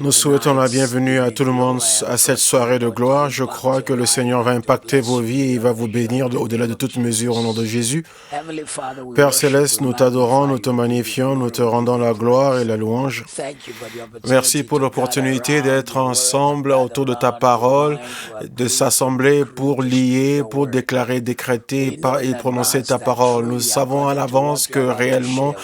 Nous souhaitons la bienvenue à tout le monde à cette soirée de gloire. Je crois que le Seigneur va impacter vos vies et il va vous bénir au-delà de toute mesure au nom de Jésus. Père Céleste, nous t'adorons, nous te magnifions, nous te rendons la gloire et la louange. Merci pour l'opportunité d'être ensemble autour de ta parole, de s'assembler pour lier, pour déclarer, décréter et prononcer ta parole. Nous savons à l'avance que réellement,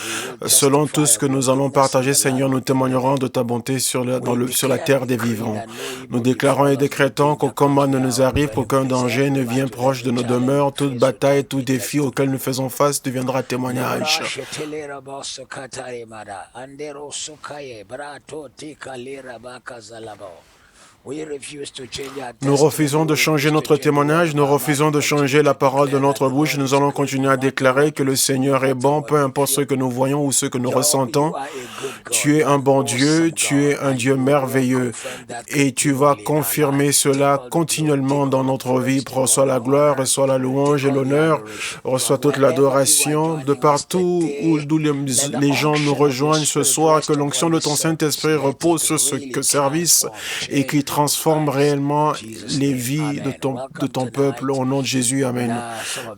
selon tout ce que nous allons partager, Seigneur, nous témoignerons de ta bonté sur la terre des vivants. Nous déclarons et décrétons qu'aucun mal ne nous arrive, qu'aucun danger ne vient proche de nos demeures, toute bataille, tout défi auquel nous faisons face deviendra témoignage. Nous refusons de changer notre témoignage, nous refusons de changer la parole de notre bouche. Nous allons continuer à déclarer que le Seigneur est bon, peu importe ce que nous voyons ou ce que nous ressentons. Tu es un bon Dieu, tu es un Dieu merveilleux et tu vas confirmer cela continuellement dans notre vie. Reçois la gloire, reçois la louange et l'honneur, reçois toute l'adoration de partout d'où les gens nous rejoignent ce soir. Que l'onction de ton Saint-Esprit repose sur ce service et qui transforme réellement les vies de ton peuple au nom de Jésus. Amen.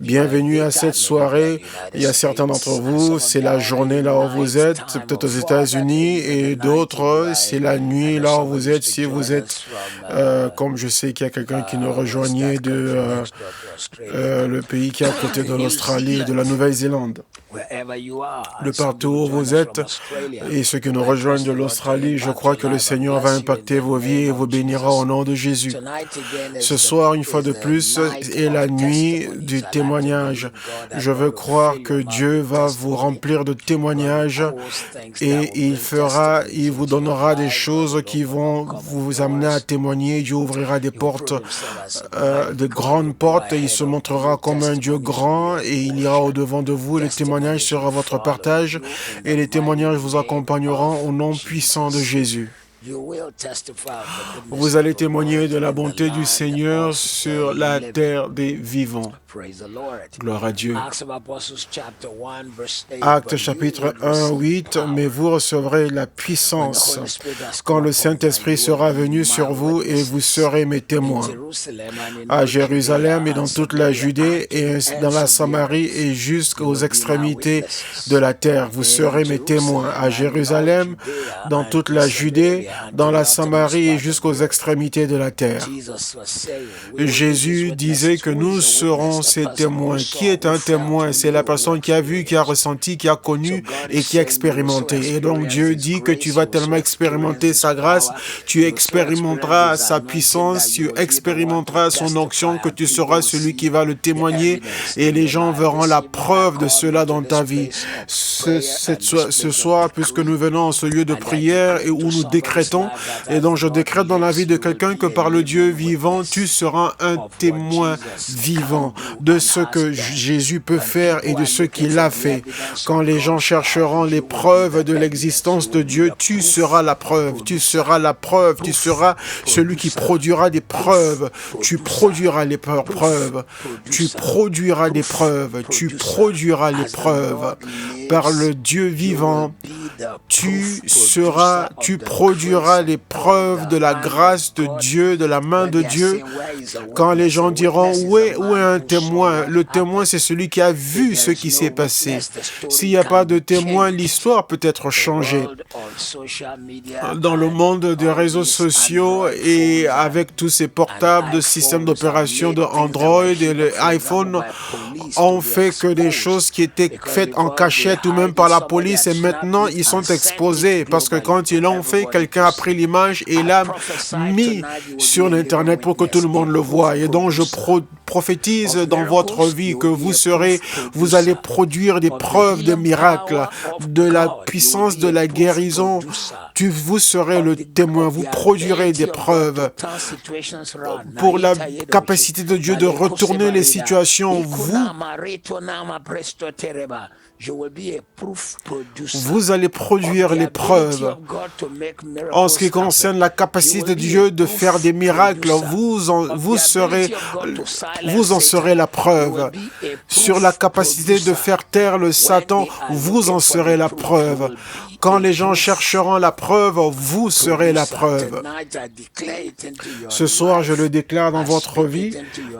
Bienvenue à cette soirée. Il y a certains d'entre vous, c'est la journée là où vous êtes, peut-être aux États-Unis, et d'autres, c'est la nuit là où vous êtes. Si vous êtes, comme je sais qu'il y a quelqu'un qui nous rejoignait de le pays qui est à côté de l'Australie et de la Nouvelle-Zélande. De partout où vous êtes et ceux qui nous rejoignent de l'Australie, je crois que le Seigneur va impacter vos vies et vous bénira au nom de Jésus. Ce soir, une fois de plus, est la nuit du témoignage. Je veux croire que Dieu va vous remplir de témoignages et il vous donnera des choses qui vont vous amener à témoigner. Dieu ouvrira des portes, de grandes portes, et il se montrera comme un Dieu grand et il ira au-devant de vous. Les témoignages sera votre partage et les témoignages vous accompagneront au nom puissant de Jésus. Vous allez témoigner de la bonté du Seigneur sur la terre des vivants. Gloire à Dieu. Actes chapitre 1, 8, « Mais vous recevrez la puissance quand le Saint-Esprit sera venu sur vous et vous serez mes témoins. À Jérusalem et dans toute la Judée et dans la Samarie et jusqu'aux extrémités de la terre. Vous serez mes témoins. À Jérusalem, dans toute la Judée, dans la Samarie et jusqu'aux extrémités de la terre. » Jésus disait que nous serons ses témoins. Qui est un témoin? C'est la personne qui a vu, qui a ressenti, qui a connu et qui a expérimenté. Et donc Dieu dit que tu vas tellement expérimenter sa grâce, tu expérimenteras sa puissance, tu expérimenteras son onction, que tu seras celui qui va le témoigner et les gens verront la preuve de cela dans ta vie. Ce soir, puisque nous venons en ce lieu de prière et où nous décrétons, et donc je décrète dans la vie de quelqu'un que par le Dieu vivant, tu seras un témoin vivant de ce que Jésus peut faire et de ce qu'il a fait. Quand les gens chercheront les preuves de l'existence de Dieu, tu seras la preuve, tu seras la preuve, tu seras celui qui produira des preuves. Tu produiras les preuves, tu produiras des preuves, tu produiras les preuves. Par le Dieu vivant, tu produiras les preuves de la grâce de Dieu, de la main de Dieu. Quand les gens diront, où est un témoin? Le témoin, c'est celui qui a vu ce qui s'est passé. S'il n'y a pas de témoin, l'histoire peut être changée. Dans le monde des réseaux sociaux et avec tous ces portables de systèmes d'opération de Android et l'iPhone, on fait que des choses qui étaient faites en cachette ou même par la police, et maintenant ils sont exposés parce que quand ils l'ont fait, quelqu'un a pris l'image et l'a mis sur l'Internet pour que tout le monde le voie. Et donc je prophétise dans votre vie que vous allez produire des preuves de miracles, de la puissance de la guérison. Vous serez le témoin, vous produirez des preuves pour la capacité de Dieu de retourner les situations. Vous allez produire les preuves. En ce qui concerne la capacité de Dieu de faire des miracles, vous en serez la preuve. Sur la capacité de faire taire le Satan, vous en serez la preuve. Quand les gens chercheront la preuve, vous serez la preuve. Ce soir, je le déclare dans votre vie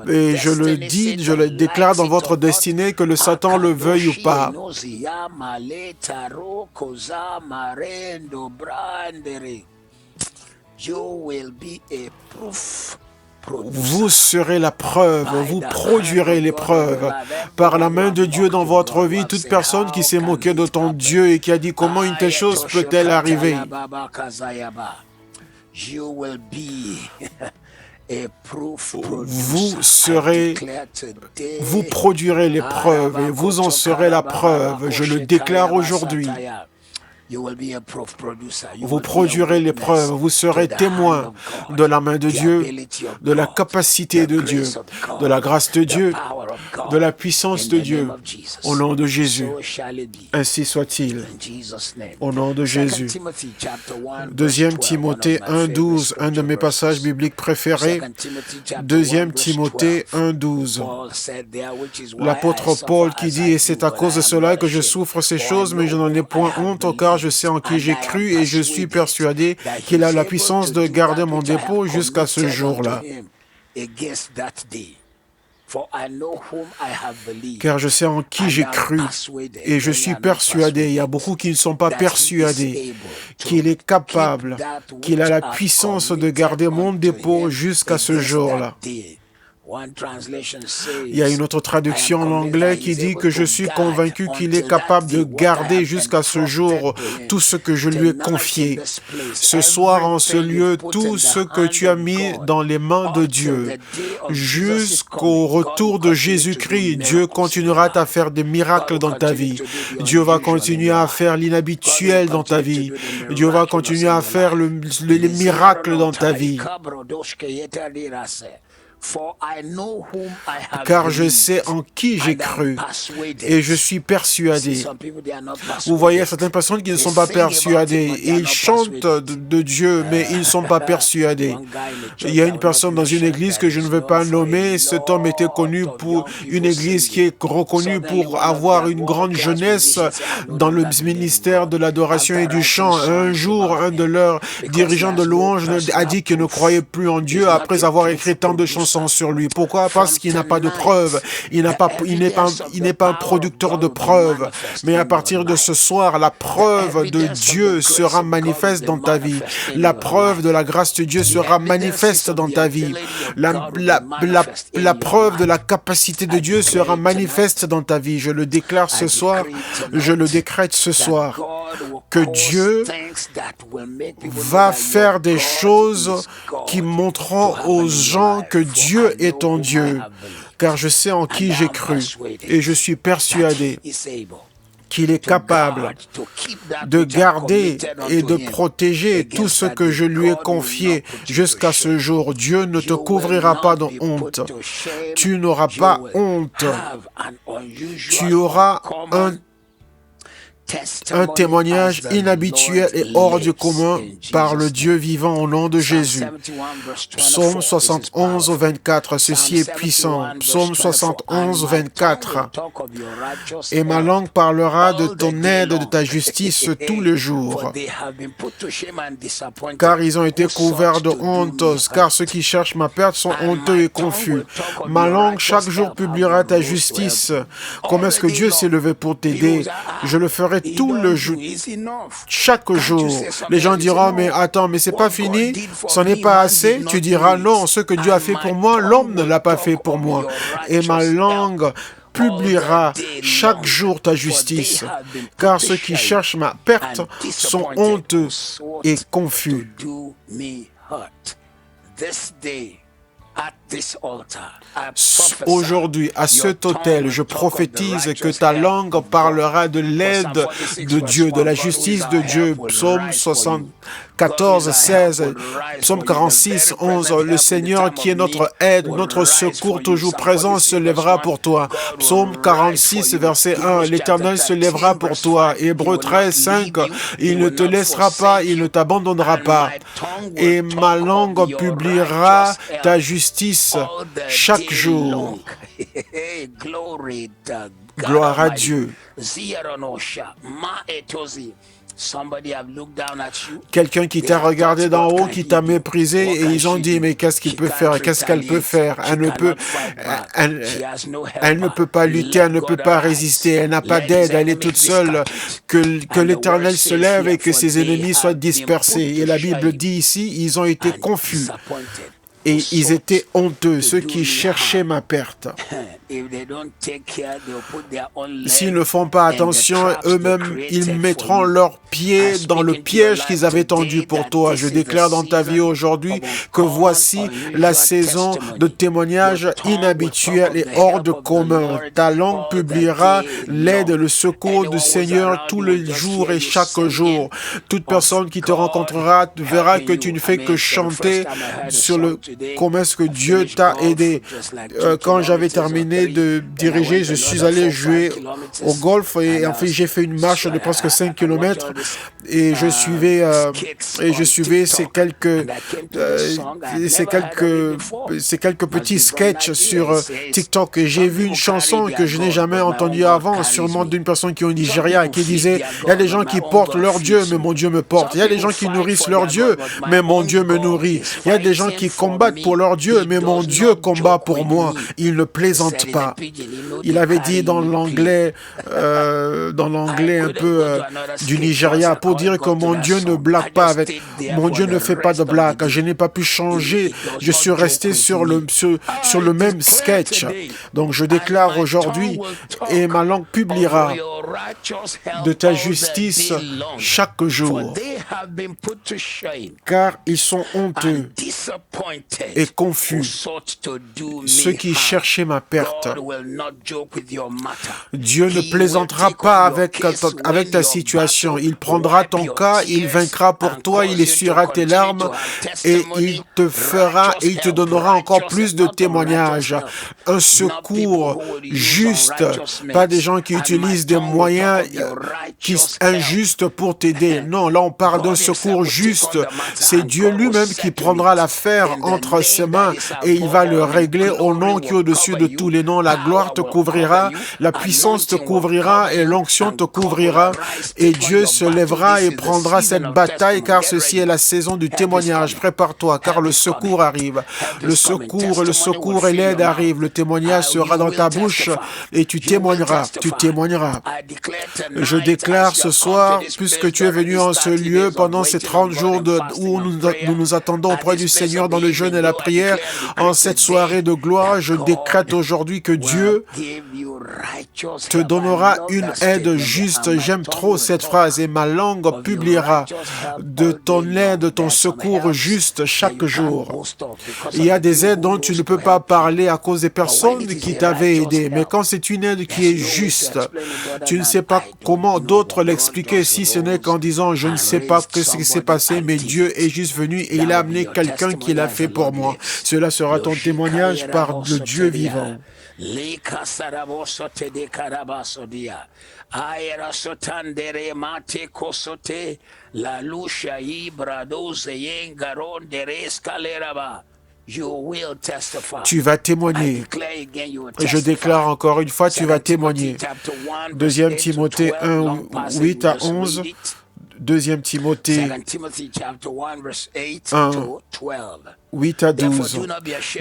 et je le dis, je le déclare dans votre destinée, que le Satan le veuille ou pas. Vous serez la preuve, vous produirez les preuves. Par la main de Dieu dans votre vie, toute personne qui s'est moquée de ton Dieu et qui a dit comment une telle chose peut-elle arriver, vous produirez les preuves et vous en serez la preuve. Je le déclare aujourd'hui. Vous produirez les preuves, vous serez témoin de la main de Dieu, de la capacité de Dieu, de la grâce de Dieu, de la puissance de Dieu. Au nom de Jésus, ainsi soit-il. Au nom de Jésus. 2 Timothée 1,12, un de mes passages bibliques préférés. 2 Timothée 1,12. L'apôtre Paul qui dit « Et c'est à cause de cela que je souffre ces choses, mais je n'en ai point honte, car je sais en qui j'ai cru et je suis persuadé qu'il a la puissance de garder mon dépôt jusqu'à ce jour-là. Car je sais en qui j'ai cru et je suis persuadé, il y a beaucoup qui ne sont pas persuadés, qu'il est capable, qu'il a la puissance de garder mon dépôt jusqu'à ce jour-là. Il y a une autre traduction en anglais qui dit que je suis convaincu qu'il est capable de garder jusqu'à ce jour tout ce que je lui ai confié. Ce soir, en ce lieu, tout ce que tu as mis dans les mains de Dieu, jusqu'au retour de Jésus-Christ, Dieu continuera à faire des miracles dans ta vie. Dieu va continuer à faire l'inhabituel dans ta vie. Dieu va continuer à faire les miracles dans ta vie. Car je sais en qui j'ai cru et je suis persuadé. Vous voyez certaines personnes qui ne sont pas persuadées. Ils chantent de Dieu, mais ils ne sont pas persuadés. Il y a une personne dans une église que je ne veux pas nommer. Cet homme était connu pour une église qui est reconnue pour avoir une grande jeunesse dans le ministère de l'adoration et du chant. Un jour, un de leurs dirigeants de louange a dit qu'il ne croyait plus en Dieu après avoir écrit tant de chansons sur lui. Pourquoi? Parce qu'il n'a pas de preuves. Il n'est pas un producteur de preuves. Mais à partir de ce soir, la preuve de Dieu sera manifeste dans ta vie. La preuve de la grâce de Dieu sera manifeste dans ta vie. La preuve de la capacité de Dieu sera manifeste dans ta vie. Je le déclare ce soir. Je le décrète ce soir. Que Dieu va faire des choses qui montreront aux gens que Dieu est ton Dieu, car je sais en qui j'ai cru et je suis persuadé qu'il est capable de garder et de protéger tout ce que je lui ai confié jusqu'à ce jour. Dieu ne te couvrira pas de honte. Tu n'auras pas honte. Tu auras un témoignage inhabituel et hors du commun par le Dieu vivant au nom de Jésus. Psaume 71, 24, ceci est puissant. Psaume 71, 24. Et ma langue parlera de ton aide, de ta justice tous les jours. Car ils ont été couverts de honte, car ceux qui cherchent ma perte sont honteux et confus. Ma langue chaque jour publiera ta justice. Comment est-ce que Dieu s'est levé pour t'aider? Je le ferai tout le jour, chaque jour. Les gens diront, mais attends, mais c'est pas fini, ce n'est pas assez. Tu diras, non, ce que Dieu a fait pour moi, l'homme ne l'a pas fait pour moi. Et ma langue publiera chaque jour ta justice, car ceux qui cherchent ma perte sont honteux et confus. Aujourd'hui, à cet autel, je prophétise que ta langue parlera de l'aide de Dieu, de la justice de Dieu. Psaume 74, 16, Psaume 46, 11. Le Seigneur qui est notre aide, notre secours toujours présent se lèvera pour toi. Psaume 46, verset 1. L'Éternel se lèvera pour toi. Hébreux 13, 5. Il ne te laissera pas, il ne t'abandonnera pas. Et ma langue publiera ta justice chaque jour. Gloire à Dieu. Quelqu'un qui t'a regardé d'en haut, qui t'a méprisé, et ils ont dit, mais qu'est-ce qu'il peut faire? Qu'est-ce qu'elle peut faire? Elle ne peut pas lutter, elle ne peut pas résister, elle n'a pas d'aide, elle est toute seule. Que l'Éternel se lève et que ses ennemis soient dispersés. Et la Bible dit ici, ils ont été confus. Et ils étaient honteux, ceux qui cherchaient ma perte. S'ils ne font pas attention, eux-mêmes, ils mettront leurs pieds dans le piège qu'ils avaient tendu pour toi. Je déclare dans ta vie aujourd'hui que voici la saison de témoignages inhabituels et hors de commun. Ta langue publiera l'aide, le secours du Seigneur tous les jours et chaque jour. Toute personne qui te rencontrera verra que tu ne fais que chanter sur le comment est-ce que Dieu t'a aidé. Quand j'avais terminé de diriger, je suis allé jouer au golf et en fait j'ai fait une marche de presque 5 km et je suivais ces quelques petits sketchs sur TikTok et j'ai vu une chanson que je n'ai jamais entendue avant, sûrement d'une personne qui est au Nigeria, qui disait il y a des gens qui portent leur Dieu mais mon Dieu me porte, il y a des gens qui nourrissent leur Dieu mais mon Dieu me nourrit, il y a des gens qui combattent pour leur Dieu mais mon Dieu combat pour moi. Il ne plaisante pas. Il avait dit dans l'anglais un peu du Nigeria pour dire que mon Dieu ne blague pas avec, mon Dieu ne fait pas de blague. Je n'ai pas pu changer. Je suis resté sur le même sketch. Donc je déclare aujourd'hui et ma langue publiera de ta justice chaque jour. Car ils sont honteux et confus, ceux qui cherchaient ma perte. Dieu ne plaisantera pas avec ta situation. Il prendra ton cas, il vaincra pour toi, il essuiera tes larmes et il te donnera encore plus de témoignages. Un secours juste, pas des gens qui utilisent des moyens injustes pour t'aider. Non, là on parle d'un secours juste. C'est Dieu lui-même qui prendra l'affaire entre ses mains et il va le régler au nom qui est au-dessus de tous les noms. La gloire te couvrira, la puissance te couvrira et l'onction te couvrira et Dieu se lèvera et prendra cette bataille car ceci est la saison du témoignage. Prépare-toi car le secours arrive. Le secours et l'aide arrivent. Le témoignage sera dans ta bouche et tu témoigneras. Je déclare ce soir, puisque tu es venu en ce lieu pendant ces 30 jours où nous attendons auprès du Seigneur dans le jeûne et la prière, en cette soirée de gloire, je décrète aujourd'hui que Dieu te donnera une aide juste. J'aime trop cette phrase et ma langue publiera de ton aide, de ton secours juste chaque jour. Il y a des aides dont tu ne peux pas parler à cause des personnes qui t'avaient aidé, mais quand c'est une aide qui est juste, tu ne sais pas comment d'autres l'expliquer si ce n'est qu'en disant je ne sais pas ce qui s'est passé, mais Dieu est juste venu et il a amené quelqu'un qui l'a fait pour moi. Cela sera ton témoignage par le Dieu vivant. Tu vas témoigner. Je déclare encore une fois, tu vas témoigner. 2 Timothée 1, 8 à 11. 2 Timothée 1, 8 à 12.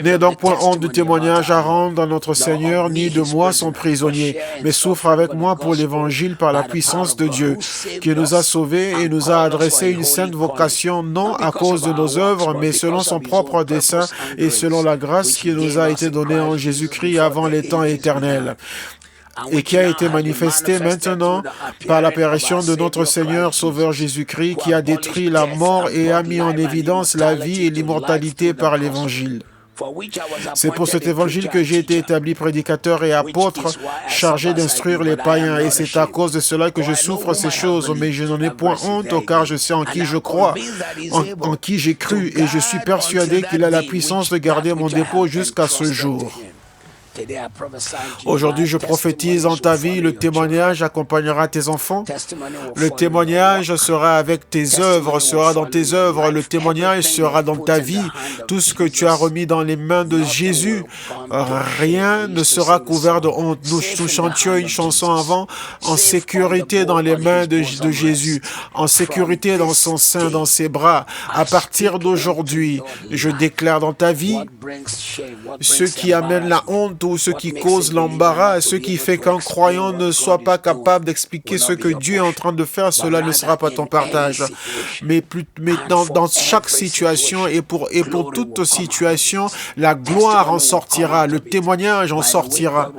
N'aie donc point honte du témoignage à rendre à notre Seigneur, ni de moi son prisonnier, mais souffre avec moi pour l'Évangile par la puissance de Dieu, qui nous a sauvés et nous a adressé une sainte vocation, non à cause de nos œuvres, mais selon son propre dessein et selon la grâce qui nous a été donnée en Jésus-Christ avant les temps éternels, et qui a été manifesté maintenant par l'apparition de notre Seigneur Sauveur Jésus-Christ, qui a détruit la mort et a mis en évidence la vie et l'immortalité par l'Évangile. C'est pour cet évangile que j'ai été établi prédicateur et apôtre, chargé d'instruire les païens. Et c'est à cause de cela que je souffre ces choses. Mais je n'en ai point honte, car je sais en qui je crois, en qui j'ai cru. Et je suis persuadé qu'il a la puissance de garder mon dépôt jusqu'à ce jour. Aujourd'hui, je prophétise en ta vie, le témoignage accompagnera tes enfants. Le témoignage sera avec tes œuvres, sera dans tes œuvres. Le témoignage sera dans ta vie. Tout ce que tu as remis dans les mains de Jésus, rien ne sera couvert de honte. Nous chantions une chanson avant, en sécurité dans les mains de Jésus, en sécurité dans son sein, dans ses bras. À partir d'aujourd'hui, je déclare dans ta vie, ce qui amène la honte, ou ce qui cause l'embarras, ce qui fait qu'un croyant ne soit pas capable d'expliquer ce que Dieu est en train de faire, cela ne sera pas ton partage. Mais dans chaque situation et pour toute situation, la gloire en sortira, le témoignage en sortira.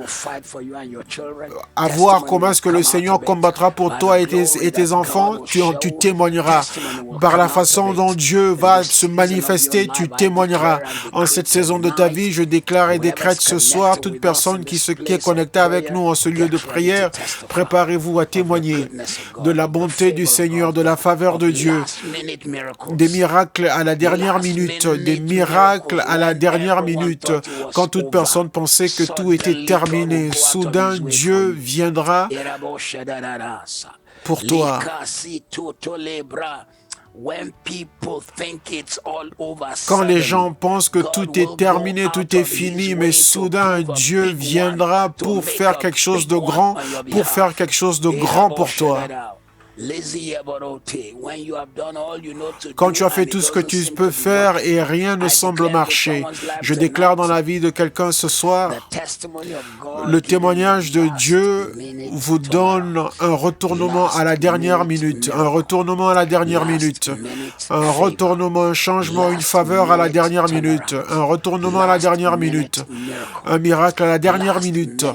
À voir comment est-ce que le Seigneur combattra pour toi et tes enfants, tu témoigneras. Par la façon dont Dieu va se manifester, tu témoigneras. En cette saison de ta vie, je déclare et décrète ce soir, toute personne qui est connectée avec nous en ce lieu de prière, préparez-vous à témoigner de la bonté du Seigneur, de la faveur de Dieu, des miracles à la dernière minute, des miracles à la dernière minute, quand toute personne pensait que tout était terminé. Soudain, Dieu viendra pour toi. Quand les gens pensent que tout est terminé, tout est fini, mais soudain Dieu viendra pour faire quelque chose de grand, pour toi. Quand tu as fait tout ce que tu peux faire et rien ne semble marcher, je déclare dans la vie de quelqu'un ce soir, le témoignage de Dieu vous donne un retournement à la dernière minute, un retournement à la dernière minute, un retournement, un changement, une faveur à la dernière minute, un retournement à la dernière minute, un miracle à la dernière minute,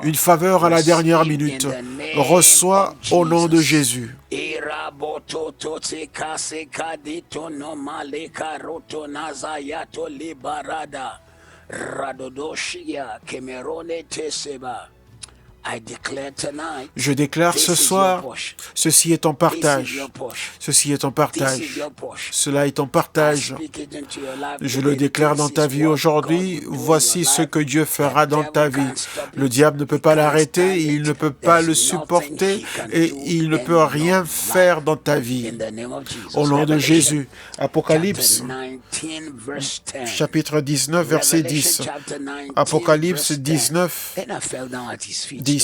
une faveur à la dernière minute. Reçois au nom de Jésus. Je déclare ce soir, ceci est ton partage. Ceci est ton partage. Cela est ton partage. Je le déclare dans ta vie aujourd'hui. Voici ce que Dieu fera dans ta vie. Le diable ne peut pas l'arrêter, il ne peut pas le supporter et il ne peut rien faire dans ta vie. Au nom de Jésus. Apocalypse, chapitre 19, verset 10. Apocalypse 19, 10.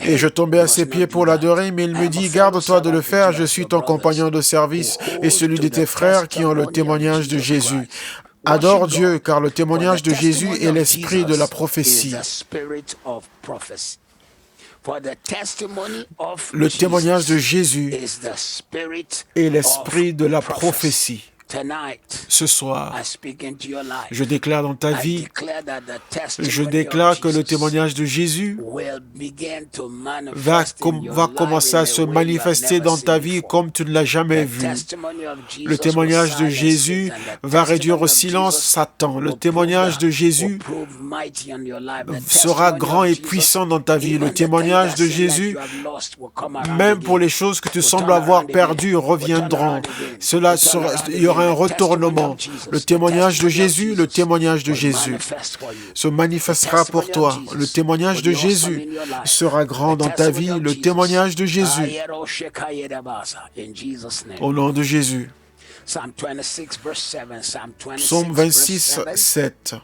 Et je tombais à ses pieds pour l'adorer, mais il me dit, garde-toi de le faire, je suis ton compagnon de service et celui de tes frères qui ont le témoignage de Jésus. Adore Dieu, car le témoignage de Jésus est l'esprit de la prophétie. Le témoignage de Jésus est l'esprit de la prophétie. Ce soir, je déclare dans ta vie, je déclare que le témoignage de Jésus va commencer à se manifester dans ta vie comme tu ne l'as jamais vu. Le témoignage de Jésus va réduire au silence Satan. Le témoignage de Jésus sera grand et puissant dans ta vie. Le témoignage de Jésus, même pour les choses que tu sembles avoir perdues, reviendront. Il y aura un retournement. Le témoignage de Jésus se manifestera pour toi. Le témoignage de Jésus sera grand dans ta vie. Le témoignage de Jésus. Au nom de Jésus. Psaume 26, 7.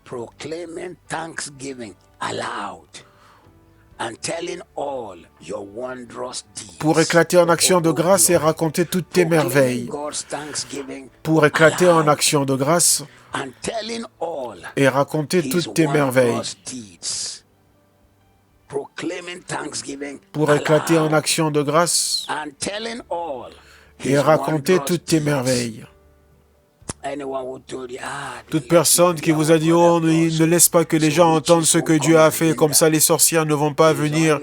Proclaiming thanksgiving aloud. Pour éclater en action de grâce et raconter toutes tes merveilles. Pour éclater en action de grâce et raconter toutes tes merveilles. Pour éclater en action de grâce et raconter toutes tes merveilles. Toute personne qui vous a dit, oh, ne laisse pas que les gens entendent ce que Dieu a fait, comme ça les sorcières ne vont pas venir.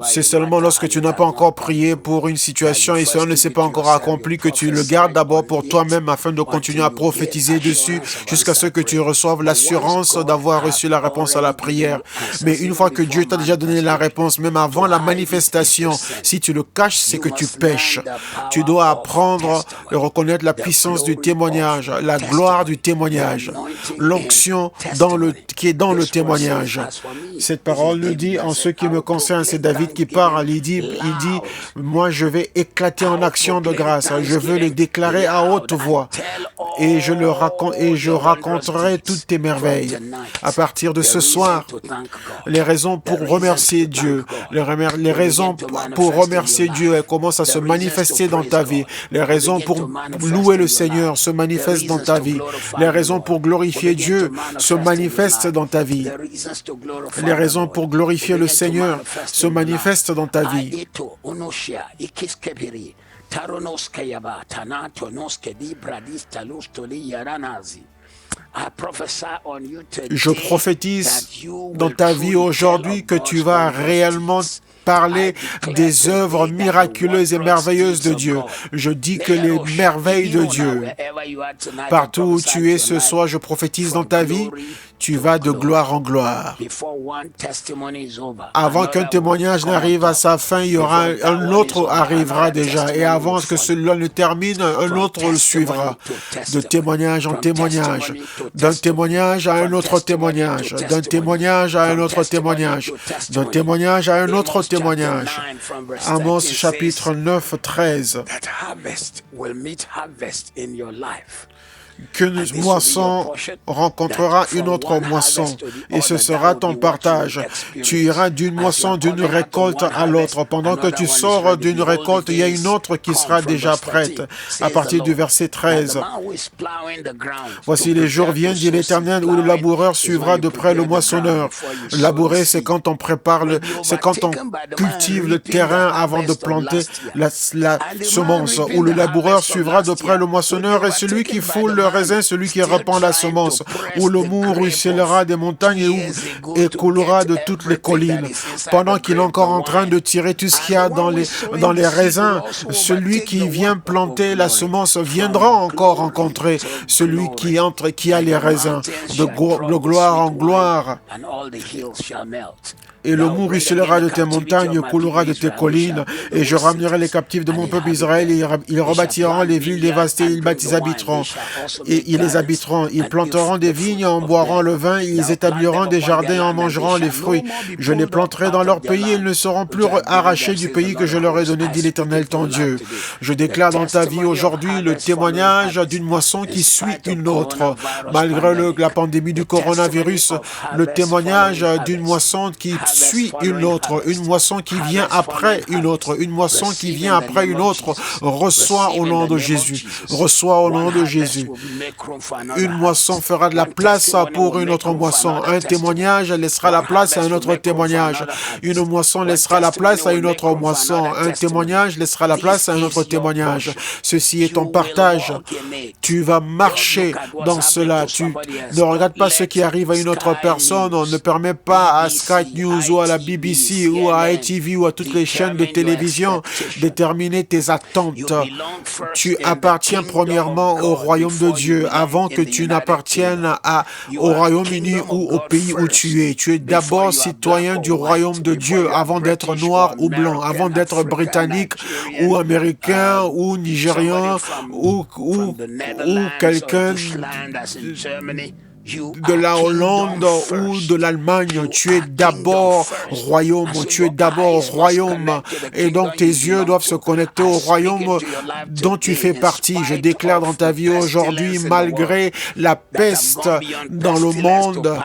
C'est seulement lorsque tu n'as pas encore prié pour une situation et cela ne s'est pas encore accompli que tu le gardes d'abord pour toi-même afin de continuer à prophétiser dessus jusqu'à ce que tu reçoives l'assurance d'avoir reçu la réponse à la prière. Mais une fois que Dieu t'a déjà donné la réponse, même avant la manifestation, si tu le caches, c'est que tu pèches. Tu dois apprendre et reconnaître la puissance du témoignage, la gloire du témoignage, l'onction qui est dans le témoignage. Cette parole nous dit, en ce qui me concerne, c'est David qui parle, il dit, moi je vais éclater en action de grâce, je veux le déclarer à haute voix et je raconterai toutes tes merveilles. À partir de ce soir, les raisons pour remercier Dieu, les raisons pour remercier Dieu, elles commencent à se manifester dans ta vie. Les raisons pour louer le Seigneur se manifestent dans ta vie. Les raisons pour glorifier Dieu se manifestent dans ta vie. Les raisons pour glorifier le Seigneur se manifestent dans ta vie. Je prophétise dans ta vie aujourd'hui que tu vas réellement parler des œuvres miraculeuses et merveilleuses de Dieu. Je dis que les merveilles de Dieu, partout où tu es ce soir, je prophétise dans ta vie, tu vas de gloire en gloire. Avant qu'un témoignage n'arrive à sa fin, il y aura un autre arrivera déjà. Et avant que celui-là ne termine, un autre le suivra. De témoignage en témoignage. D'un témoignage à un autre témoignage. D'un témoignage à un autre témoignage. D'un témoignage à un autre témoignage. Amos chapitre 9, 13. Qu'une moisson rencontrera une autre moisson, et ce sera ton partage. Tu iras d'une moisson, d'une récolte à l'autre. Pendant que tu sors d'une récolte, il y a une autre qui sera déjà prête. À partir du verset 13. Voici les jours viennent, dit l'Éternel, où le laboureur suivra de près le moissonneur. Labourer, c'est quand on prépare, c'est quand on cultive le terrain avant de planter la semence. Où le laboureur suivra de près le moissonneur, et celui qui foule le raisin, celui qui répand la semence, où le mou ruissellera des montagnes et coulera de toutes les collines. Pendant qu'il est encore en train de tirer tout ce qu'il y a dans les raisins, celui qui vient planter la semence viendra encore rencontrer celui qui a les raisins, de gloire en gloire. Et le mou ruissellera de tes montagnes, coulera de tes collines, et je ramènerai les captifs de mon peuple Israël, et ils rebâtiront les villes dévastées, ils habiteront, et ils les habiteront. Ils planteront des vignes, en boiront le vin, ils établiront des jardins, en mangeront les fruits. Je les planterai dans leur pays, et ils ne seront plus arrachés du pays que je leur ai donné, dit l'Éternel ton Dieu. Je déclare dans ta vie aujourd'hui le témoignage d'une moisson qui suit une autre. Malgré la pandémie du coronavirus, le témoignage d'une moisson qui suit une autre, une moisson qui vient après une autre, une moisson qui vient après une autre. Reçois au nom de Jésus. Reçois au nom de Jésus. Une moisson fera de la place pour une autre moisson. Un témoignage laissera la place à un autre témoignage. Une moisson laissera la place à une autre moisson. Un témoignage laissera la place à un autre témoignage. Ceci est ton partage. Tu vas marcher dans cela. Tu ne regardes pas ce qui arrive à une autre personne. On ne permet pas à Sky News ou à la BBC ou à ITV ou à toutes les chaînes de télévision déterminer tes attentes. Tu appartiens premièrement au royaume de Dieu avant que tu n'appartiennes au Royaume-Uni ou au pays où tu es. Tu es d'abord citoyen du royaume de Dieu avant d'être noir ou blanc, avant d'être britannique ou américain ou nigérian ou quelqu'un de la Hollande ou de l'Allemagne. Tu es d'abord royaume, tu es d'abord royaume, et donc tes yeux doivent se connecter au royaume dont tu fais partie. Je déclare dans ta vie aujourd'hui, malgré la peste dans le monde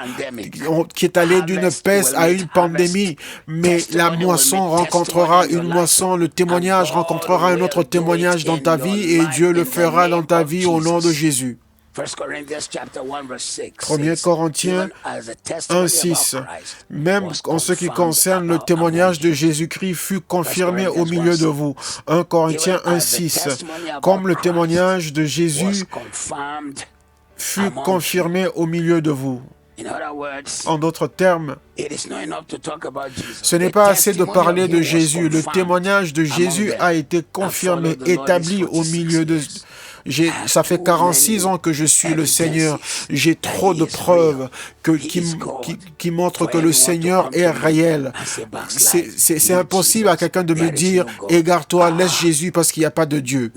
qui est allée d'une peste à une pandémie, mais la moisson rencontrera une moisson, le témoignage rencontrera un autre témoignage dans ta vie, et Dieu le fera dans ta vie au nom de Jésus. 1 Corinthiens 1:6. Même en ce qui concerne le témoignage de Jésus-Christ fut confirmé au milieu de vous. 1 Corinthiens 1:6. Comme le témoignage de Jésus fut confirmé au milieu de vous. En d'autres termes, ce n'est pas assez de parler de Jésus. Le témoignage de Jésus a été confirmé, établi au milieu de... Ça fait 46 ans que je suis le Seigneur. J'ai trop de preuves qui montrent que le Seigneur est réel. C'est impossible à quelqu'un de me dire « Égare-toi, laisse Jésus parce qu'il n'y a pas de Dieu ».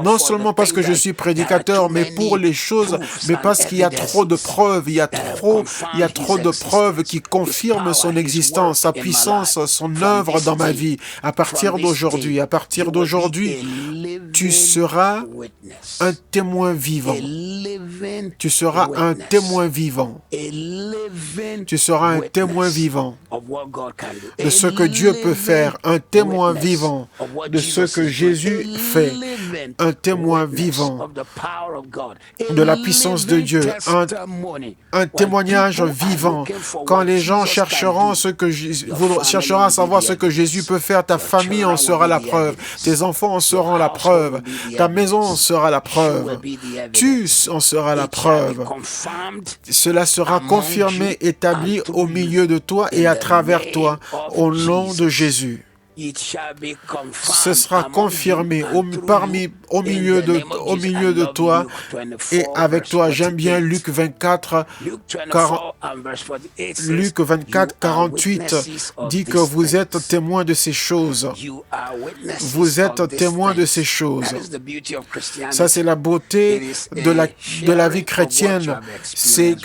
Non seulement parce que je suis prédicateur, mais pour les choses, mais parce qu'il y a trop de preuves. Il y a trop de preuves qui confirment son existence, sa puissance, son œuvre dans ma vie. À partir d'aujourd'hui, tu seras un témoin vivant. Tu seras un témoin vivant. Tu seras un témoin vivant de ce que Dieu peut faire, un témoin vivant de ce que Jésus fait, un témoin vivant de la puissance de Dieu, un témoignage vivant. Quand les gens chercheront à savoir ce que Jésus peut faire, ta famille en sera la preuve, tes enfants en seront la preuve, ta maison en sera la preuve, tu en seras la preuve. Cela sera confirmé, établi au milieu de toi et à travers toi, au nom de Jésus. Ce sera confirmé au milieu de toi et avec toi. J'aime bien Luc 24, 48 dit que vous êtes témoins de ces choses. Vous êtes témoins de ces choses. Ça, c'est la beauté de la vie chrétienne. C'est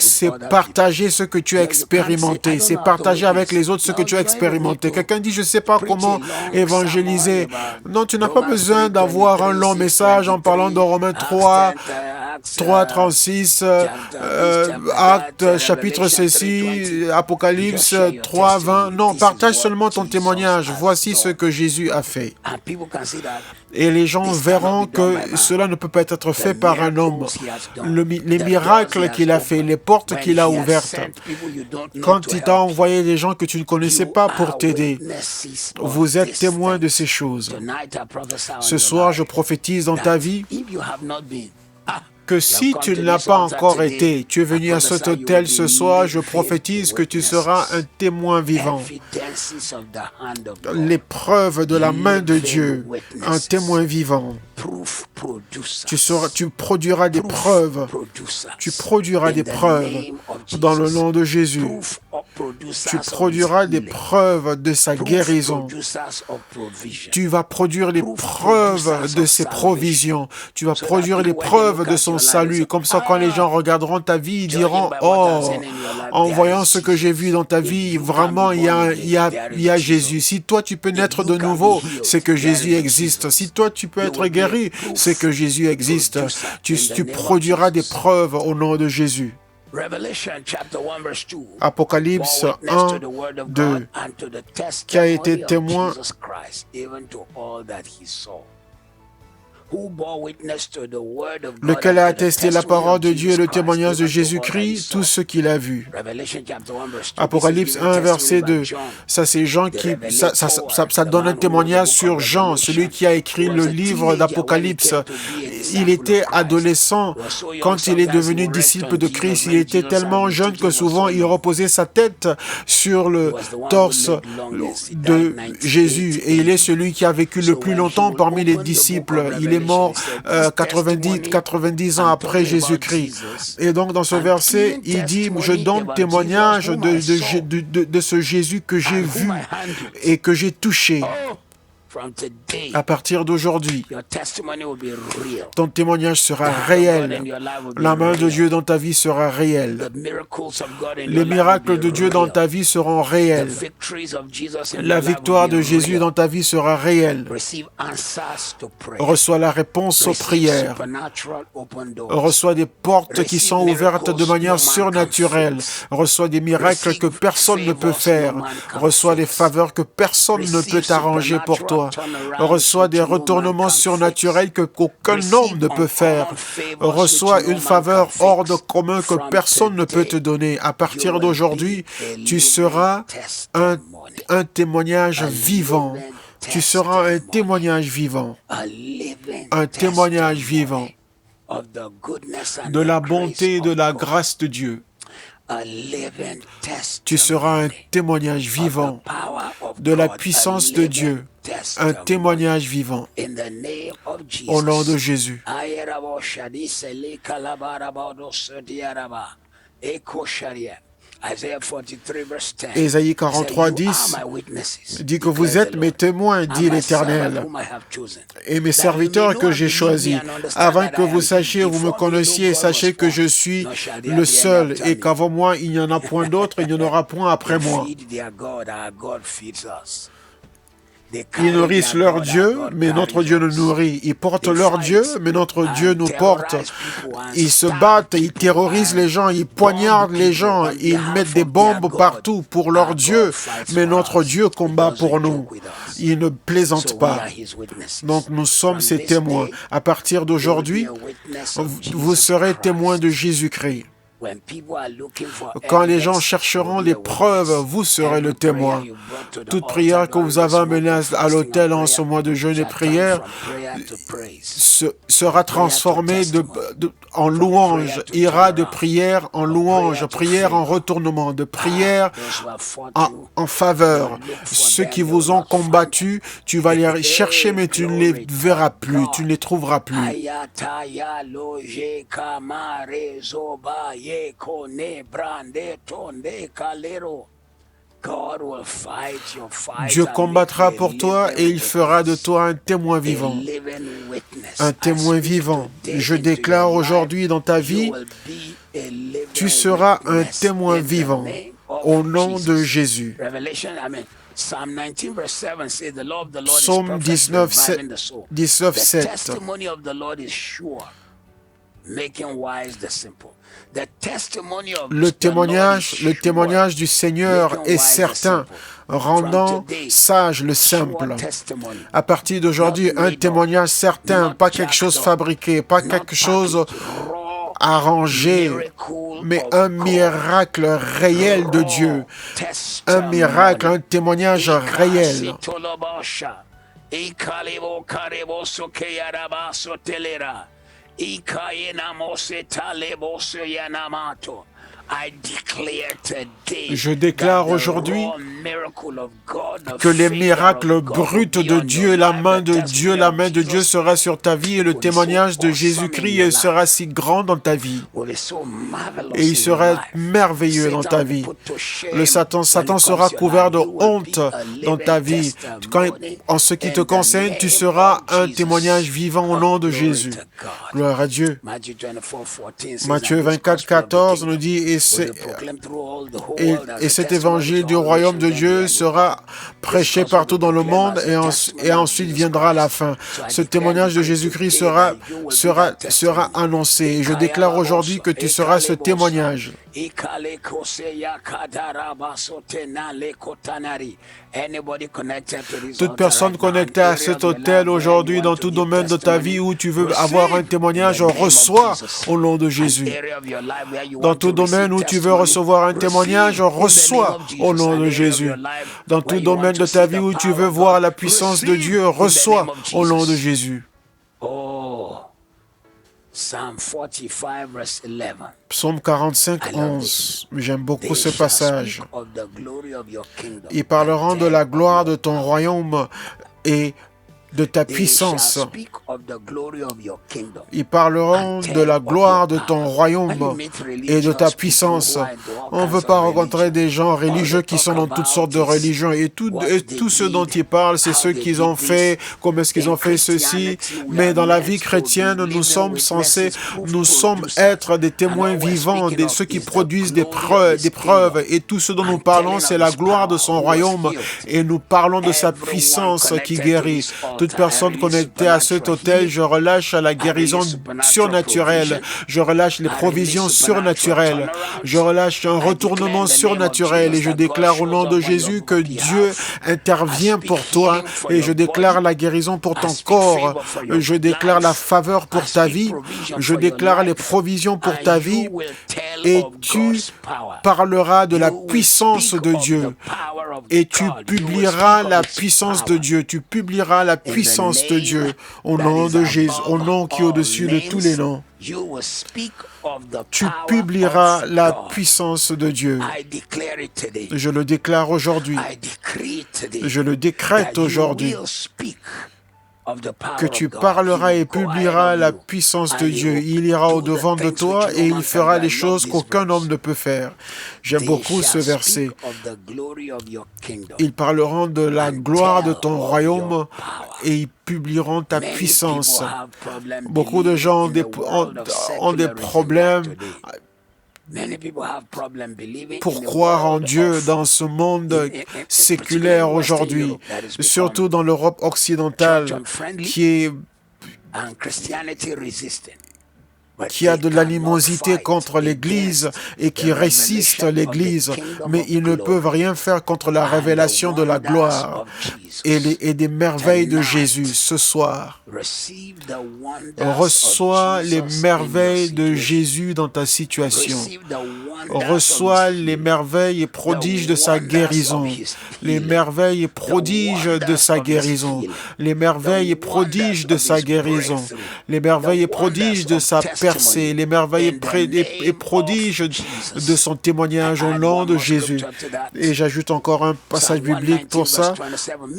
partager ce que tu as expérimenté. C'est partager avec les autres ce que tu as expérimenté. Quelqu'un dit, je ne sais pas comment évangéliser. Non, tu n'as pas besoin d'avoir un long message en parlant de Romains 3:36, Actes, chapitre ceci, Apocalypse 3:20. Non, partage seulement ton témoignage. Voici ce que Jésus a fait. Et les gens verront que cela ne peut pas être fait par un homme. Les miracles qu'il a fait, les portes qu'il a ouvertes. Quand il t'a envoyé des gens que tu ne connaissais pas pour t'aider, vous êtes témoin de ces choses. Ce soir, je prophétise dans ta vie que si tu ne l'as pas encore été, tu es venu à cet hôtel ce soir, je prophétise que tu seras un témoin vivant. Les preuves de la main de Dieu, un témoin vivant. Tu produiras des preuves. Tu produiras des preuves dans le nom de Jésus. Tu produiras des preuves de sa guérison. Tu vas produire les preuves de ses provisions. Tu vas produire les preuves de son salut. Comme ça, quand les gens regarderont ta vie, ils diront, oh, en voyant ce que j'ai vu dans ta vie, vraiment, il y a Jésus. Si toi, tu peux naître de nouveau, c'est que Jésus existe. Si toi, tu peux être guéri, c'est que Jésus existe. Tu produiras des preuves au nom de Jésus. Apocalypse 1, 2, qui a été témoin lequel a attesté la parole de Dieu et le témoignage de Jésus-Christ, tout ce qu'il a vu. Apocalypse 1, verset 2. Ça, c'est Jean qui... Ça donne un témoignage sur Jean, celui qui a écrit le livre d'Apocalypse. Il était adolescent quand il est devenu disciple de Christ. Il était tellement jeune que souvent il reposait sa tête sur le torse de Jésus. Et il est celui qui a vécu le plus longtemps parmi les disciples. Il est mort 90 ans après Jésus-Christ. Et donc dans ce verset, il dit, je donne témoignage de ce Jésus que j'ai vu et que j'ai touché. À partir d'aujourd'hui, ton témoignage sera réel. La main de Dieu dans ta vie sera réelle. Les miracles de Dieu dans ta vie seront réels. La victoire de Jésus dans ta vie sera réelle. Reçois la réponse aux prières. Reçois des portes qui sont ouvertes de manière surnaturelle. Reçois des miracles que personne ne peut faire. Reçois des faveurs que personne ne peut arranger pour toi. toi. Reçois des retournements surnaturels qu'aucun homme ne peut faire. Reçois une faveur hors de commun que personne ne peut te donner. À partir d'aujourd'hui, tu seras un témoignage vivant. Tu seras un témoignage vivant. Un témoignage vivant de la bonté et de la grâce de Dieu. Tu seras un témoignage vivant de la puissance de Dieu, un témoignage vivant au nom de Jésus. Ésaïe 43, 10 dit que vous êtes mes témoins, dit l'Éternel, et mes serviteurs que j'ai choisis, afin que vous sachiez, vous me connaissiez, sachez que je suis le seul, et qu'avant moi, il n'y en a point d'autre, il n'y en aura point après moi. Ils nourrissent leur Dieu, mais notre Dieu nous nourrit. Ils portent leur Dieu, mais notre Dieu nous porte. Ils se battent, ils terrorisent les gens, ils poignardent les gens, ils mettent des bombes partout pour leur Dieu, mais notre Dieu combat pour nous. Il ne plaisante pas. Donc nous sommes ses témoins. À partir d'aujourd'hui, vous serez témoins de Jésus-Christ. Quand les gens chercheront les preuves, vous serez le témoin. Toute prière que vous avez amenée à l'autel en ce mois de jeûne et prière sera transformée en louange, ira de prière en louange, prière en retournement, de prière en faveur. Ceux qui vous ont combattu, tu vas les chercher, mais tu ne les verras plus, tu ne les trouveras plus. Dieu combattra pour toi et il fera de toi un témoin vivant. Un témoin vivant. Je déclare aujourd'hui dans ta vie, tu seras un témoin vivant au nom de Jésus. Psaume 19, 7. Le témoignage du Seigneur est certain, rendant sage le simple. À partir d'aujourd'hui, un témoignage certain, pas quelque chose fabriqué, pas quelque chose arrangé, mais un miracle réel de Dieu. Un miracle, un témoignage réel. Je déclare aujourd'hui que les miracles bruts de Dieu, la main de Dieu sera sur ta vie et le témoignage de Jésus-Christ sera si grand dans ta vie. Et il sera merveilleux dans ta vie. Le Satan sera couvert de honte dans ta vie. En ce qui te concerne, tu seras un témoignage vivant au nom de Jésus. Gloire à Dieu. Matthieu 24, 14 nous dit, et cet évangile du royaume de Dieu sera prêché partout dans le monde et ensuite viendra la fin. Ce témoignage de Jésus-Christ sera annoncé. Et je déclare aujourd'hui que tu seras ce témoignage. Toute personne connectée à cet hôtel aujourd'hui, dans tout domaine de ta vie où tu veux avoir un témoignage, reçois au nom de Jésus. Dans tout domaine où tu veux recevoir un témoignage, reçois au nom de Jésus. Dans tout domaine de ta vie où tu veux voir la puissance de Dieu, reçois au nom de Jésus. Psaume 45, 11. J'aime beaucoup ce passage. Ils parleront de la gloire de ton royaume et de ta puissance. Ils parleront de la gloire de ton royaume et de ta puissance. On ne veut pas rencontrer des gens religieux qui sont dans toutes sortes de religions. Et tout ce dont ils parlent, c'est ceux qu'ils ont fait, comment est-ce qu'ils ont fait ceci. Mais dans la vie chrétienne, nous sommes être des témoins vivants, ceux qui produisent des preuves. Et tout ce dont nous parlons, c'est la gloire de son royaume. Et nous parlons de sa puissance qui guérit. Toute personne connectée à cet hôtel surnaturel, je relâche la guérison surnaturelle, je relâche les provisions surnaturelles, je relâche un retournement surnaturel et je déclare au nom de Jésus que Dieu intervient pour toi et je déclare la guérison pour ton corps, je déclare la faveur pour ta vie, je déclare les provisions pour ta vie et tu parleras de la puissance de Dieu et tu publieras la puissance de Dieu, tu publieras la puissance de Dieu au nom de Jésus, au nom qui est au-dessus de tous les noms. Tu publieras la puissance de Dieu. Je le déclare aujourd'hui. Je le décrète aujourd'hui. Que tu parleras et publieras la puissance de Dieu. Il ira au-devant de toi et il fera les choses qu'aucun homme ne peut faire. J'aime beaucoup ce verset. Ils parleront de la gloire de ton royaume et ils publieront ta puissance. Beaucoup de gens ont des problèmes pour croire en Dieu dans ce monde séculaire aujourd'hui, surtout dans l'Europe occidentale qui a de l'animosité contre l'Église et qui résiste l'Église, mais ils ne peuvent rien faire contre la révélation de la gloire et des merveilles de Jésus. Ce soir, reçois les merveilles de Jésus dans ta situation. Reçois les merveilles et prodiges de sa guérison. Les merveilles et prodiges de sa guérison. Les merveilles et prodiges de sa guérison. Les merveilles et prodiges de sa percée. Les merveilles et prodiges de son témoignage au nom de Jésus. Et j'ajoute encore un passage biblique pour ça.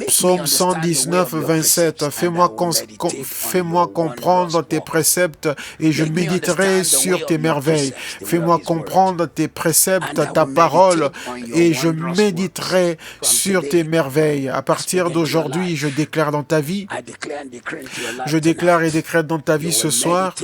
Psaume 119, 27. Fais-moi comprendre tes préceptes et je méditerai sur tes merveilles. Fais-moi comprendre tes préceptes, ta parole, et je méditerai sur tes merveilles. À partir d'aujourd'hui, je déclare dans ta vie, je déclare et décrète dans ta vie ce soir,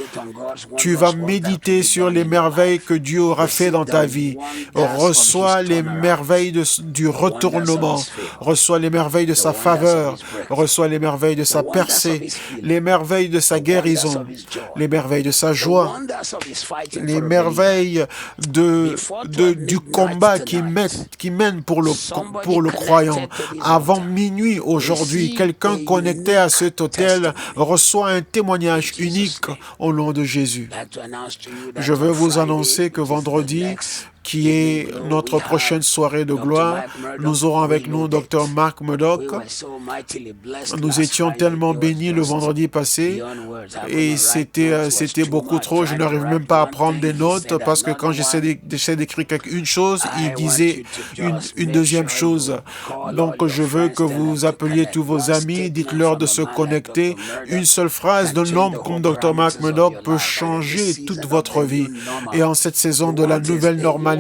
tu vas méditer sur les merveilles que Dieu aura fait dans ta vie. Reçois les merveilles du retournement, reçois les merveilles de sa faveur, reçois les merveilles de sa percée, les merveilles de sa guérison, les merveilles de sa joie, les merveilles du combat qui mène pour le croyant. Avant minuit aujourd'hui, quelqu'un connecté à cet autel reçoit un témoignage unique au nom de Jésus. Je veux vous annoncer que vendredi, qui est notre prochaine soirée de gloire. Nous aurons avec nous Dr. Mark Murdock. Nous étions tellement bénis le vendredi passé et c'était beaucoup trop. Je n'arrive même pas à prendre des notes parce que quand j'essaie d'écrire une chose, il disait une deuxième chose. Donc je veux que vous appeliez tous vos amis, dites-leur de se connecter. Une seule phrase d'un homme comme Dr. Mark Murdock peut changer toute votre vie. Et en cette saison de la nouvelle normalité,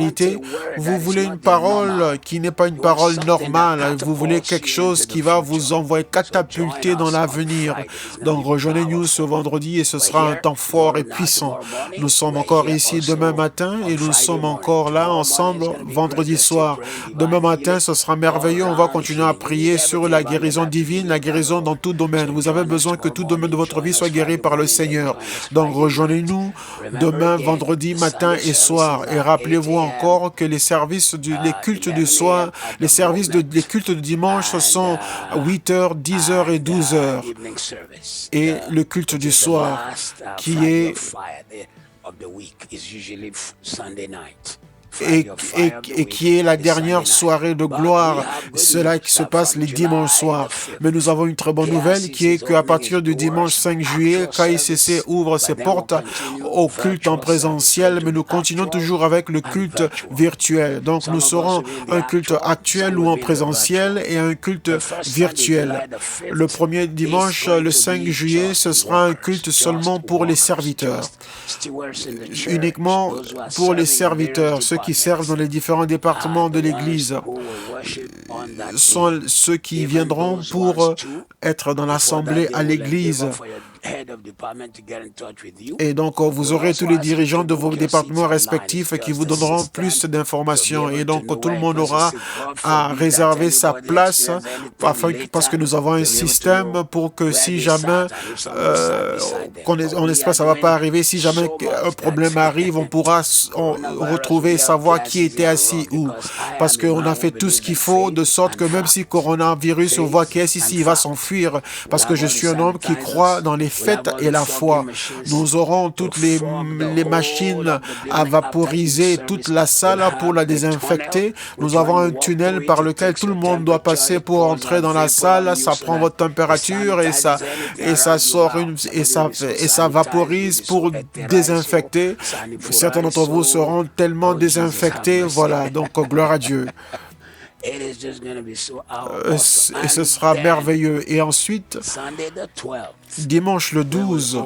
vous voulez une parole qui n'est pas une parole normale. Vous voulez quelque chose qui va vous envoyer catapulter dans l'avenir. Donc rejoignez-nous ce vendredi et ce sera un temps fort et puissant. Nous sommes encore ici demain matin et nous sommes encore là ensemble vendredi soir. Demain matin, ce sera merveilleux. On va continuer à prier sur la guérison divine, la guérison dans tout domaine. Vous avez besoin que tout domaine de votre vie soit guéri par le Seigneur. Donc rejoignez-nous demain, vendredi matin et soir. Et rappelez-vous encore que les services, les cultes du soir, les cultes du dimanche sont 8h, 10h et 12h. Et le culte du soir qui est et qui est la dernière soirée de gloire, cela qui se passe les dimanches soirs. Mais nous avons une très bonne nouvelle qui est qu'à partir du dimanche 5 juillet, KICC ouvre ses portes au culte en présentiel, mais nous continuons toujours avec le culte virtuel. Donc nous serons un culte actuel ou en présentiel et un culte virtuel. Le premier dimanche, le 5 juillet, ce sera un culte seulement pour les serviteurs. Uniquement pour les serviteurs, ceux qui servent dans les différents départements de l'Église sont ceux qui viendront pour être dans l'assemblée à l'Église. Et donc, vous aurez tous les dirigeants de vos départements respectifs qui vous donneront plus d'informations. Et donc, tout le monde aura à réserver sa place parce que nous avons un système pour que si jamais, on espère que ça ne va pas arriver, si jamais un problème arrive, on pourra retrouver et savoir qui était assis où. Parce qu'on a fait tout ce qu'il faut, de sorte que même si coronavirus, on voit qui est ici, il va s'enfuir. Parce que je suis un homme qui croit dans les faits et la foi. Nous aurons toutes les machines à vaporiser toute la salle pour la désinfecter. Nous avons un tunnel par lequel tout le monde doit passer pour entrer dans la salle. Ça prend votre température et ça sort et ça vaporise pour désinfecter. Certains d'entre vous seront tellement désinfectés. Voilà, donc gloire à Dieu. Et ce sera merveilleux. Et ensuite, dimanche le 12,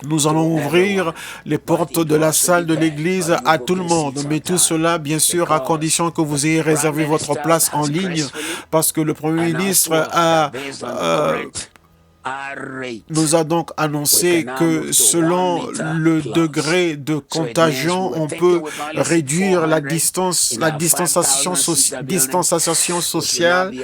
nous allons ouvrir les portes de la salle de l'église à tout le monde. Mais tout cela, bien sûr, à condition que vous ayez réservé votre place en ligne, parce que le Premier ministre nous a donc annoncé que selon le degré de contagion, on peut réduire la distanciation sociale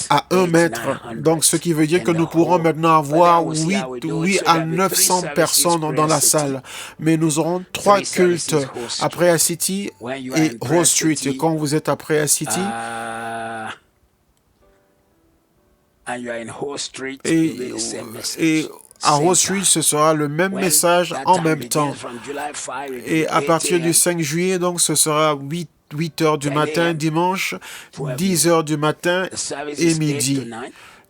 à 1 mètre. Donc, ce qui veut dire que nous pourrons maintenant avoir 8 à 900 personnes dans la salle. Mais nous aurons 3 cultes à Prayer City et Rose Street. Et quand vous êtes à Prayer City, et à Rose Street, ce sera le même message en même temps. Et à partir du 5 juillet, donc, ce sera 8 heures du matin, dimanche, 10 heures du matin et midi.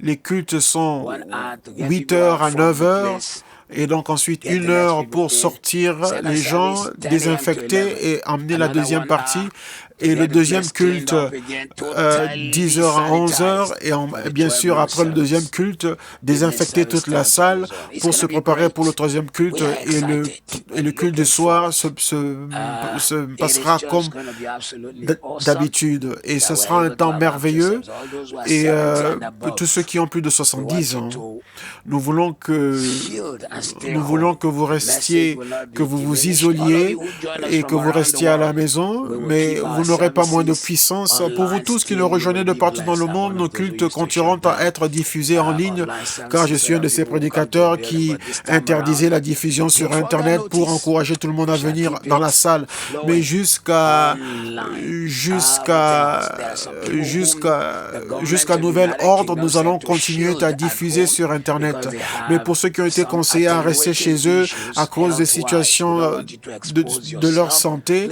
Les cultes sont 8 heures à 9 heures. Et donc ensuite 1 heure pour sortir les gens, désinfecter et emmener la deuxième partie. Et le deuxième culte, 10 heures à 11 heures. Et bien sûr, après le deuxième culte, désinfecter toute la salle pour se préparer pour le troisième culte. Et le culte du soir se passera comme d'habitude. Et ce sera un temps merveilleux. Et tous ceux qui ont plus de 70 ans, nous voulons que vous restiez, que vous vous isoliez et que vous restiez à la maison, mais vous n'aurez pas moins de puissance. Pour vous tous qui nous rejoignez de partout dans le monde, nos cultes continueront à être diffusés en ligne, car je suis un de ces prédicateurs qui interdisait la diffusion sur Internet pour encourager tout le monde à venir dans la salle. Mais jusqu'à nouvel ordre, nous allons continuer à diffuser sur Internet. Mais pour ceux qui ont été conseillés à rester chez eux à cause des situations de leur santé,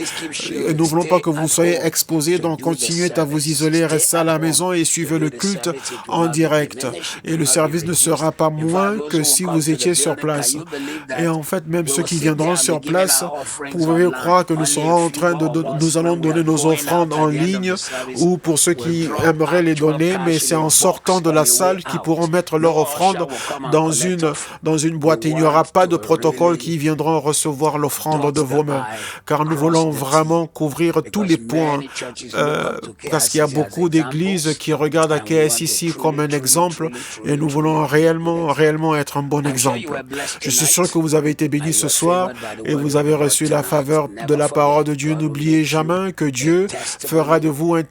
nous ne voulons pas que vous soyez exposés, donc continuez à vous isoler, restez à la maison et suivez le culte en direct. Et le service ne sera pas moins que si vous étiez sur place. Et en fait, même ceux qui viendront sur place, vous pouvez croire que nous serons en train nous allons donner nos offrandes en ligne, ou pour ceux qui aimeraient les donner, mais c'est en sortant de la salle qu'ils pourront mettre leur offrande dans une boîte. Il n'y aura pas de protocole qui viendront recevoir l'offrande de vos mains, car nous voulons vraiment couvrir tous les points, parce qu'il y a beaucoup d'églises qui regardent à KSIC comme un exemple, et nous voulons réellement être un bon exemple. Je suis sûr que vous avez été bénis ce soir et vous avez reçu la faveur de la parole de Dieu. N'oubliez jamais que Dieu fera de vous un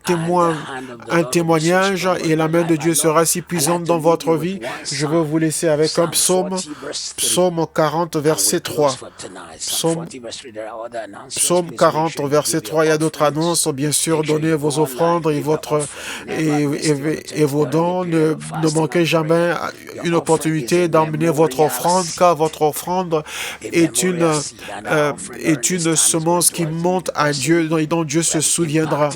témoignage, et la main de Dieu sera si puissante dans votre vie. Je veux vous laisser avec un psaume 40, verset 3. Psaume 40, verset 3. Il y a d'autres annonces. Bien sûr, donnez vos offrandes et vos dons. Ne manquez jamais une opportunité d'emmener votre offrande, car votre offrande est une semence qui monte à Dieu et dont Dieu se souviendra.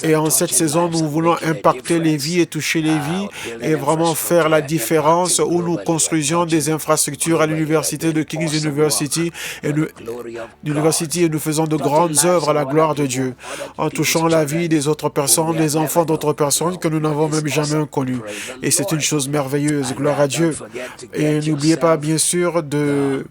Et en cette saison, nous voulons impacter les vies et toucher les vies et vraiment faire la différence, où nous construisions des infrastructures à l'université de King's University et nous faisons de grandes œuvres à la gloire de Dieu, en touchant la vie des autres personnes, des enfants d'autres personnes que nous n'avons même jamais connus. Et c'est une chose merveilleuse, gloire à Dieu. Et n'oubliez pas, bien sûr, de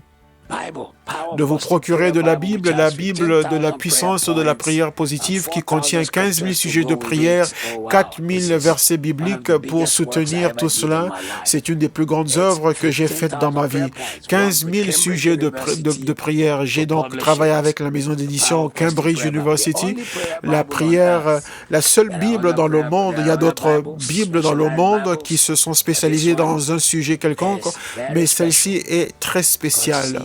de vous procurer de la Bible de la puissance de la prière positive qui contient 15 000 sujets de prière, 4 000 versets bibliques pour soutenir tout cela. C'est une des plus grandes œuvres que j'ai faites dans ma vie. 15 000 sujets de prière. J'ai donc travaillé avec la maison d'édition Cambridge University. La prière, la seule Bible dans le monde, il y a d'autres Bibles dans le monde qui se sont spécialisées dans un sujet quelconque, mais celle-ci est très spéciale,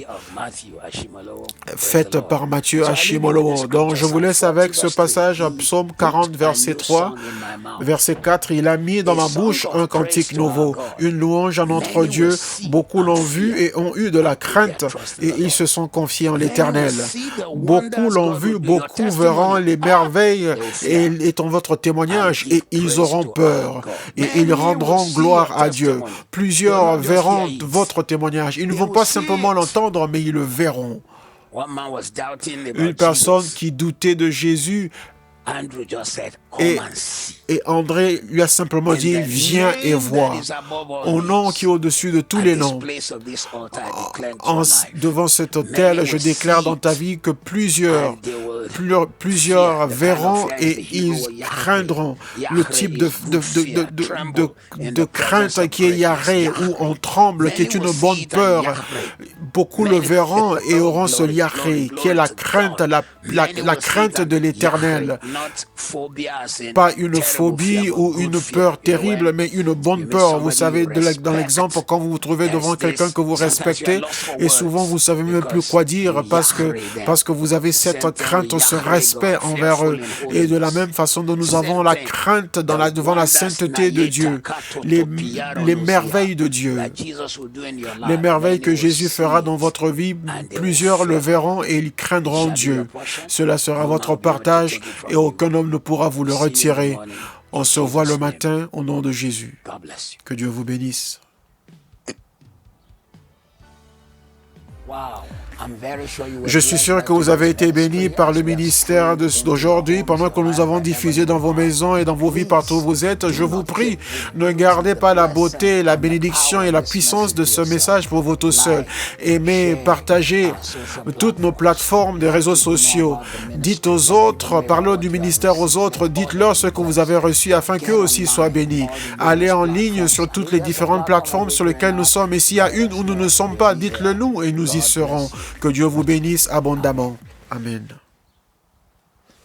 faite par Matthieu Ashimolowo. Donc je vous laisse avec ce passage en Psaume 40, verset 3. Verset 4, il a mis dans ma bouche un cantique nouveau, une louange à notre Dieu. Beaucoup l'ont vu et ont eu de la crainte et ils se sont confiés en l'Éternel. Beaucoup l'ont vu, beaucoup verront les merveilles et en votre témoignage et ils auront peur et ils rendront gloire à Dieu. Plusieurs verront votre témoignage. Ils ne vont pas simplement l'entendre, mais ils le verront. Une personne qui doutait de Jésus et André lui a simplement dit, viens et vois. Au nom qui est au-dessus de tous les noms. Devant cet autel, je déclare dans ta vie que plusieurs verront et ils craindront le type de crainte qui est yaré, où on tremble, qui est une bonne peur. Beaucoup le verront et auront ce yaré, qui est la crainte de l'Éternel. Pas une phobie ou une peur terrible, mais une bonne peur. Vous savez, dans l'exemple, quand vous vous trouvez devant quelqu'un que vous respectez, et souvent vous ne savez même plus quoi dire parce que vous avez cette crainte, ce respect envers eux. Et de la même façon dont nous avons la crainte devant la sainteté de Dieu, les merveilles de Dieu, les merveilles que Jésus fera dans votre vie, plusieurs le verront et ils craindront Dieu. Cela sera votre partage et aucun homme ne pourra vous le retirer. On se voit le matin au nom de Jésus. Que Dieu vous bénisse. Je suis sûr que vous avez été bénis par le ministère d'aujourd'hui pendant que nous avons diffusé dans vos maisons et dans vos vies partout où vous êtes. Je vous prie, ne gardez pas la beauté, la bénédiction et la puissance de ce message pour vous tout seuls. Aimez, partagez toutes nos plateformes des réseaux sociaux. Dites aux autres, parlez du ministère aux autres, dites-leur ce que vous avez reçu afin qu'eux aussi soient bénis. Allez en ligne sur toutes les différentes plateformes sur lesquelles nous sommes. Et s'il y a une où nous ne sommes pas, dites-le nous et nous y serons. Que Dieu vous bénisse abondamment. Amen.